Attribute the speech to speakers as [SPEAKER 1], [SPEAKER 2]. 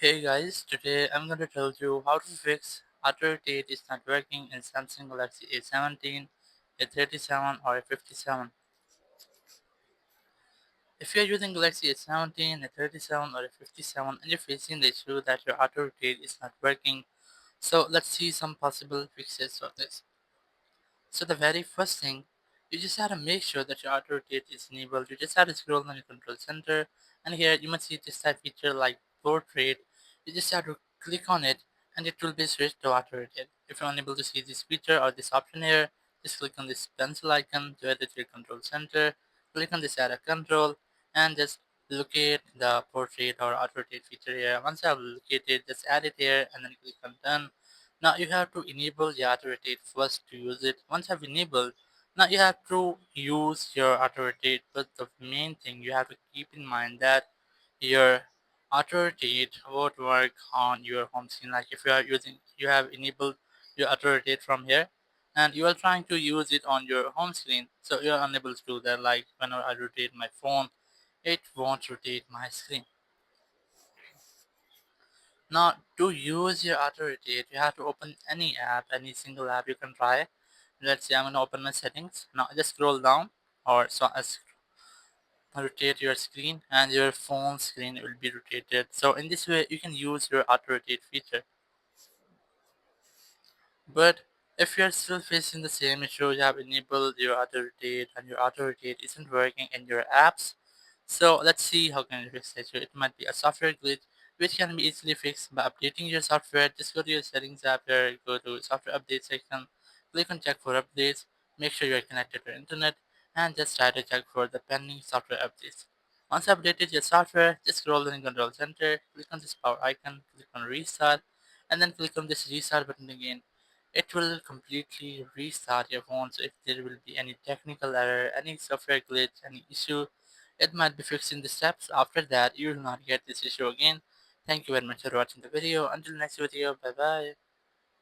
[SPEAKER 1] Hey guys, today I'm going to tell you how to fix auto rotate is not working in Samsung Galaxy A17, A37 or A57. If you're using Galaxy A17, A37 or A57 and you're facing the issue that your auto rotate is not working, so let's see some possible fixes for this. So the very first thing, you just have to make sure that your auto rotate is enabled. You just have to scroll on your control center, and here you must see this type feature like portrait. You just have to click on it, and it will be switched to auto rotate. If you're unable to see this feature or this option here, just click on this pencil icon to edit your control center. Click on this add a control, and just locate the portrait or auto rotate feature here. Once you have located, just add it here, and then click on done. Now you have to enable the auto rotate first to use it. Once you have enabled, now you have to use your auto rotate. But the main thing you have to keep in mind that your auto rotate won't work on your home screen. Like if you are using, you have enabled your auto rotate from here, and you are trying to use it on your home screen, so you are unable to do that. Like whenever I rotate my phone, it won't rotate my screen. Now, to use your auto rotate, you have to open any app, any single app you can try. Let's say I'm gonna open my settings. Now, just scroll down, or rotate your screen, and your phone screen will be rotated. So in this way, you can use your auto rotate feature. But if you're still facing the same issue, you have enabled your auto rotate and your auto rotate isn't working in your apps. So let's see how can you fix the issue. It might be a software glitch which can be easily fixed by updating your software. Just go to your settings app here, go to software update section, click on check for updates, make sure you're connected to internet, and just try to check for the pending software updates. Once you updated your software, just scroll in control center, click on this power icon, click on restart, and then click on this restart button again. It will completely restart your phone. So if there will be any technical error, any software glitch, any issue, it might be fixed in the steps. After that, you will not get this issue again. Thank you very much for watching the video. Until next video, bye bye.